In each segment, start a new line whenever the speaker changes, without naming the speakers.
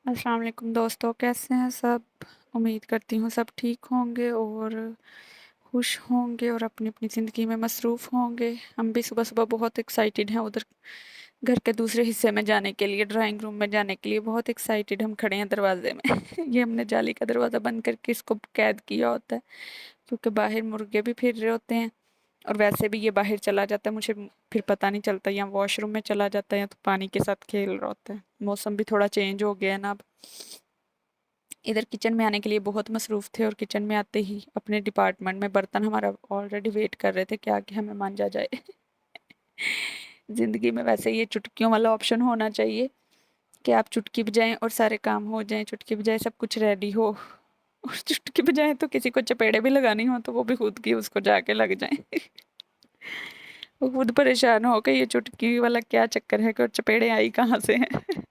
अस्सलाम वालेकुम दोस्तों, कैसे हैं सब। उम्मीद करती हूँ सब ठीक होंगे और खुश होंगे और अपनी अपनी ज़िंदगी में मसरूफ़ होंगे। हम भी सुबह सुबह बहुत एक्साइटेड हैं, उधर घर के दूसरे हिस्से में जाने के लिए, ड्राइंग रूम में जाने के लिए बहुत एक्साइटेड हम खड़े हैं दरवाजे में। ये हमने जाली का दरवाज़ा बंद करके इसको कैद किया होता है, क्योंकि बाहर मुर्गे भी फिर रहे होते हैं और वैसे भी ये बाहर चला जाता है, मुझे फिर पता नहीं चलता, या वॉशरूम में चला जाता है या तो पानी के साथ खेल रहा होता है। मौसम भी थोड़ा चेंज हो गया है ना अब। इधर किचन में आने के लिए बहुत मसरूफ़ थे और किचन में आते ही अपने डिपार्टमेंट में बर्तन हमारा ऑलरेडी वेट कर रहे थे कि आके हमें मांजा जाए। ज़िंदगी में वैसे ये चुटकियों वाला ऑप्शन होना चाहिए कि आप चुटकी बजाएं और सारे काम हो जाएं, चुटकी बजाए सब कुछ रेडी हो। और चुटकी बजाए तो किसी को चपेड़े भी लगानी हो तो वो भी खुद की उसको जाके लग जाएं। वो खुद परेशान हो कि ये चुटकी वाला क्या चक्कर है कि और चपेड़े आई कहाँ से हैं।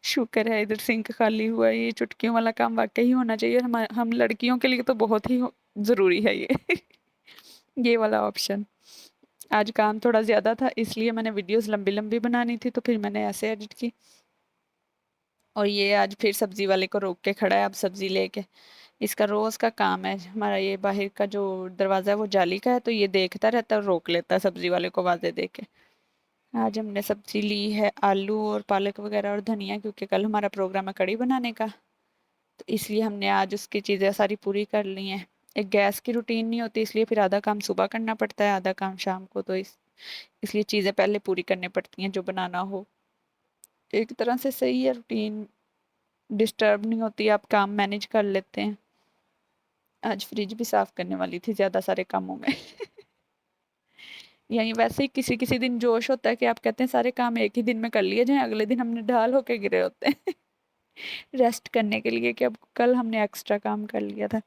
शुक्र है इधर सिंक खाली हुआ है, ये चुटकियों वाला काम वाकई ही होना चाहिए। हम लड़कियों के लिए तो बहुत ही ज़रूरी है ये। ये वाला ऑप्शन। आज काम थोड़ा ज़्यादा था इसलिए मैंने वीडियोस लंबी लंबी बनानी थी, तो फिर मैंने ऐसे एडिट की। और ये आज फिर सब्जी वाले को रोक के खड़ा है अब सब्जी लेके। इसका रोज का काम है, हमारा ये बाहर का जो दरवाजा है वो जाली का है, तो ये देखता रहता है और रोक लेता है सब्जी वाले को आवाज़ें दे के। आज हमने सब्जी ली है आलू और पालक वगैरह और धनिया, क्योंकि कल हमारा प्रोग्राम है कड़ी बनाने का, तो इसलिए हमने आज उसकी चीज़ें सारी पूरी कर ली हैं। एक गैस की रूटीन नहीं होती, इसलिए फिर आधा काम सुबह करना पड़ता है आधा काम शाम को, तो इसलिए चीज़ें पहले पूरी करनी पड़ती हैं जो बनाना हो। एक तरह से सही है, रूटीन डिस्टर्ब नहीं होती, आप काम मैनेज कर लेते हैं। आज फ्रिज भी साफ करने वाली थी ज़्यादा सारे कामों में। यही वैसे ही किसी किसी दिन जोश होता है कि आप कहते हैं सारे काम एक ही दिन में कर लिए जाएं, अगले दिन हमने ढाल होके गिरे होते हैं। रेस्ट करने के लिए कि अब कल हमने एक्स्ट्रा काम कर लिया था।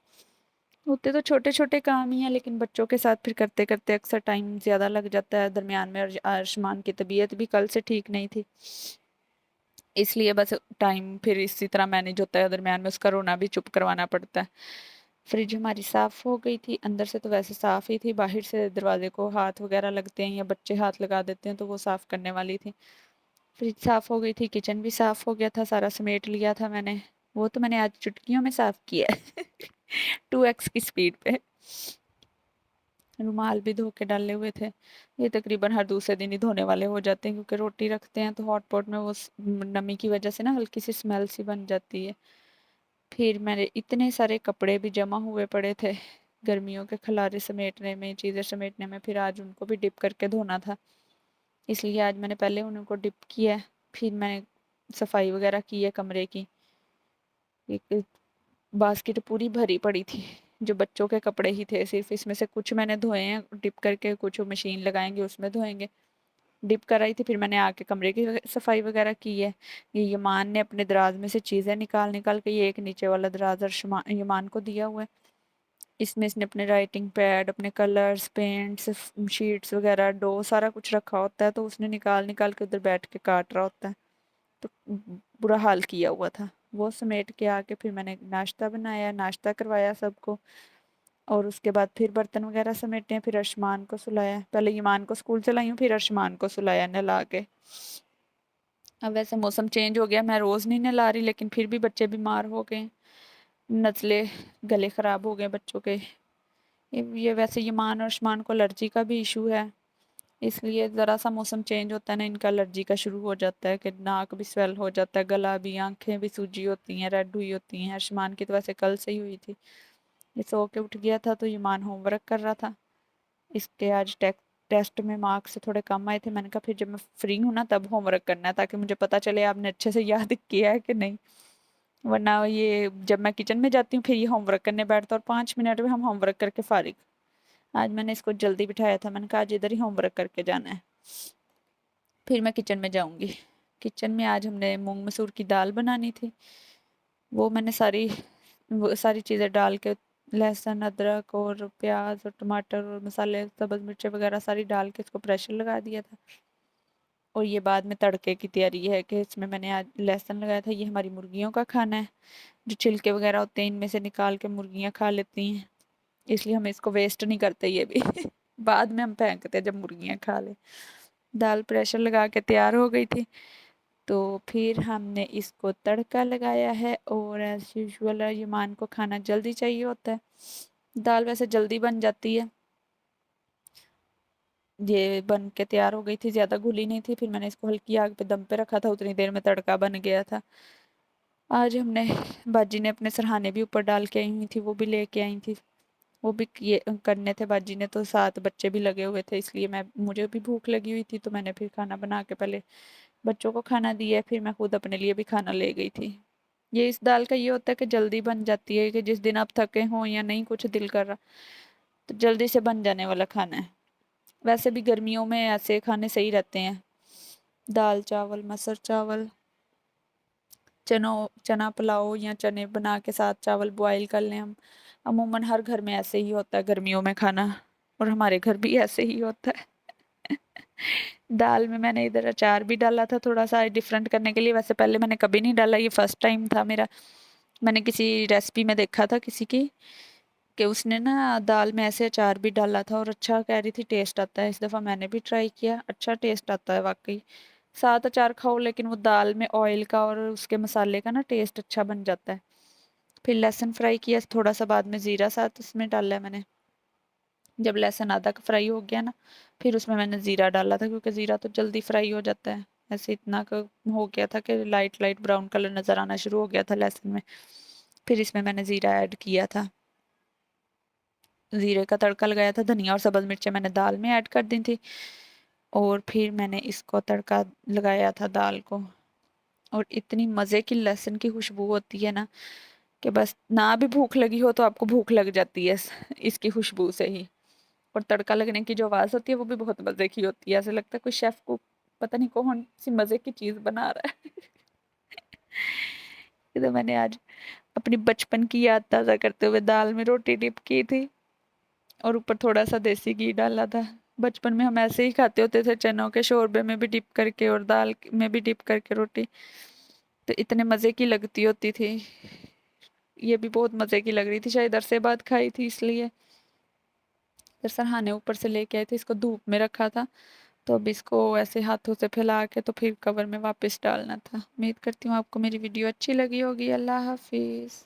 होते तो छोटे छोटे काम ही हैं, लेकिन बच्चों के साथ फिर करते करते अक्सर टाइम ज़्यादा लग जाता है दरमियान में। और आयुष्मान की तबीयत भी कल से ठीक नहीं थी, इसलिए बस टाइम फिर इसी तरह मैनेज होता है, दरमियान में उसका रोना भी चुप करवाना पड़ता है। फ्रिज हमारी साफ़ हो गई थी, अंदर से तो वैसे साफ़ ही थी, बाहर से दरवाजे को हाथ वगैरह लगते हैं या बच्चे हाथ लगा देते हैं तो वो साफ़ करने वाली थी। फ्रिज साफ़ हो गई थी, किचन भी साफ़ हो गया था, सारा समेट लिया था मैंने। वो तो मैंने आज चुटकियों में साफ़ किया है। 2x की स्पीड पे। रुमाल भी धो के डाले हुए थे, ये तकरीबन हर दूसरे दिन ही धोने वाले हो जाते हैं, क्योंकि रोटी रखते हैं तो हॉट पॉट में वो नमी की वजह से ना हल्की सी स्मेल सी बन जाती है। फिर मेरे इतने सारे कपड़े भी जमा हुए पड़े थे गर्मियों के खलारे समेटने में, चीज़ें समेटने में, फिर आज उनको भी डिप करके धोना था, इसलिए आज मैंने पहले उनको डिप किया है, फिर मैंने सफाई वगैरह की है कमरे की। एक बास्केट पूरी भरी पड़ी थी, जो बच्चों के कपड़े ही थे सिर्फ, इसमें से कुछ मैंने धोए हैं डिप करके, कुछ मशीन लगाएंगे उसमें धोएंगे। डिप कर आई थी, फिर मैंने आके कमरे की सफाई वगैरह की है। ये यमान ने अपने दराज में से चीज़ें निकाल निकाल के, ये एक नीचे वाला दराज यमान को दिया हुआ है, इसमें इसने अपने राइटिंग पैड, अपने कलर्स, पेंट्स, शीट्स वगैरह, डो सारा कुछ रखा होता है, तो उसने निकाल निकाल के उधर बैठ के काट रहा होता है, तो बुरा हाल किया हुआ था। वो समेट के आके फिर मैंने नाश्ता बनाया, नाश्ता करवाया सबको, और उसके बाद फिर बर्तन वगैरह समेटे हैं, फिर अर्शमान को सुलाया, पहले ईमान को स्कूल चलाई हूँ, फिर अर्शमान को सुलाया नहला के। अब वैसे मौसम चेंज हो गया, मैं रोज़ नहीं नहला रही, लेकिन फिर भी बच्चे बीमार हो गए, नज़ले, गले ख़राब हो गए बच्चों के। ये वैसे ईमान और अर्शमान को एलर्जी का भी इशू है, इसलिए ज़रा सा मौसम चेंज होता है ना, इनका एलर्जी का शुरू हो जाता है कि नाक भी स्वेल हो जाता है, गला भी, आंखें भी सूजी होती हैं, रेड हुई होती हैं। अर्शमान की तो वैसे कल से ही हुई थी, ये सो के उठ गया था तो ईमान होमवर्क कर रहा था, इसके आज टेस्ट में मार्क्स थोड़े कम आए थे, मैंने कहा फिर जब मैं फ्री हूँ ना तब होमवर्क करना है, ताकि मुझे पता चले आपने अच्छे से याद किया है कि नहीं, वरना ये जब मैं किचन में जाती हूँ फिर ये होमवर्क करने बैठता है और 5 मिनट में हम होमवर्क करके फारिग। आज मैंने इसको जल्दी बिठाया था, मैंने कहा आज इधर ही होमवर्क करके जाना है, फिर मैं किचन में जाऊंगी। किचन में आज हमने मूंग मसूर की दाल बनानी थी, वो मैंने वो सारी चीज़ें डाल के, लहसुन अदरक और प्याज और टमाटर और मसाले सब्ज़ मिर्च वगैरह सारी डाल के इसको प्रेशर लगा दिया था। और ये बाद में तड़के की तैयारी है कि इसमें मैंने आज लहसुन लगाया था, ये हमारी मुर्गियों का खाना है, जो छिलके वगैरह होते हैं इनमें से निकाल के मुर्गियाँ खा लेती हैं, इसलिए हम इसको वेस्ट नहीं करते ये भी। बाद में हम फेंकते हैं जब मुर्गियाँ खा ले। दाल प्रेशर लगा के तैयार हो गई थी, تو پھر ہم نے اس کو تڑکا لگایا ہے، اور ایز یوزول ایمان کو کھانا جلدی چاہیے ہوتا ہے، دال ویسے جلدی بن جاتی ہے، یہ بن کے تیار ہو گئی تھی، زیادہ گھلی نہیں تھی، پھر میں نے اس کو ہلکی آگ پہ دم پہ رکھا تھا، اتنی دیر میں تڑکا بن گیا تھا۔ آج ہم نے باجی نے اپنے سرہانے بھی اوپر ڈال کے آئی ہوئی تھی، وہ بھی لے کے آئی تھی، وہ بھی کرنے تھے باجی نے، تو ساتھ بچے بھی لگے ہوئے تھے، اس لیے مجھے بھی بھوک لگی ہوئی تھی، تو میں نے پھر کھانا بنا کے پہلے بچوں کو کھانا دیا، پھر میں خود اپنے لیے بھی کھانا لے گئی تھی۔ یہ اس دال کا یہ ہوتا ہے کہ جلدی بن جاتی ہے، کہ جس دن آپ تھکے ہوں یا نہیں کچھ دل کر رہا تو جلدی سے بن جانے والا کھانا ہے۔ ویسے بھی گرمیوں میں ایسے کھانے صحیح رہتے ہیں، دال چاول، مسر چاول، چنا پلاؤ یا چنے بنا کے ساتھ چاول بوائل کر لیں ہم، عموماً ہر گھر میں ایسے ہی ہوتا ہے گرمیوں میں کھانا، اور ہمارے گھر بھی ایسے ہی ہوتا ہے۔ دال میں نے ادھر اچار بھی ڈالا تھا تھوڑا سا ڈفرینٹ کرنے کے لیے، ویسے پہلے میں نے کبھی نہیں ڈالا، یہ فرسٹ ٹائم تھا میرا۔ میں نے کسی ریسپی میں دیکھا تھا کسی کی کہ اس نے نا دال میں ایسے اچار بھی ڈالا تھا، اور اچھا کہہ رہی تھی ٹیسٹ آتا ہے، اس دفعہ میں نے بھی ٹرائی کیا، اچھا ٹیسٹ آتا ہے واقعی۔ ساتھ اچار کھاؤ لیکن وہ دال میں آئل کا اور اس کے مسالے کا نا ٹیسٹ اچھا بن جاتا ہے۔ پھر لہسن فرائی کیا تھوڑا سا، بعد میں زیرہ ساتھ اس میں ڈالا ہے میں نے، جب لہسن آدھا فرائی ہو گیا نا پھر اس میں نے زیرہ ڈالا تھا، کیونکہ زیرہ تو جلدی فرائی ہو جاتا ہے، ایسے اتنا ہو گیا تھا کہ لائٹ لائٹ براؤن کلر نظر آنا شروع ہو گیا تھا لہسن میں، پھر اس میں نے زیرہ ایڈ کیا تھا، زیرے کا تڑکا لگایا تھا، دھنیا اور سبز مرچیں میں نے دال میں ایڈ کر دی تھی، اور پھر میں نے اس کو تڑکا لگایا تھا دال کو، اور اتنی مزے کی لہسن کی خوشبو ہوتی ہے نا کہ بس نہ بھی بھوک لگی ہو تو آپ کو بھوک لگ جاتی ہے اس کی خوشبو سے ہی، اور تڑکا لگنے کی جو آواز ہوتی ہے وہ بھی بہت مزے کی ہوتی ہے، ایسا لگتا ہے کوئی شیف کو پتہ نہیں کون سی مزے کی چیز بنا رہا ہے۔ یہ تو میں نے آج اپنی بچپن کی یاد تازہ کرتے ہوئے دال میں روٹی ڈپ کی تھی، اور اوپر تھوڑا سا دیسی گھی ڈالا تھا۔ بچپن میں ہم ایسے ہی کھاتے ہوتے تھے، چنوں کے شوربے میں بھی ڈپ کر کے اور دال میں بھی ڈپ کر کے روٹی، تو اتنے مزے کی لگتی ہوتی تھی، یہ بھی بہت مزے کی لگ رہی تھی، شاید عرصے بعد کھائی تھی اس لیے۔ پھر سرہانے اوپر سے لے کے آئے تھے، اس کو دھوپ میں رکھا تھا، تو اب اس کو ایسے ہاتھوں سے پھیلا کے تو پھر کور میں واپس ڈالنا تھا۔ امید کرتی ہوں آپ کو میری ویڈیو اچھی لگی ہوگی۔ اللہ حافظ۔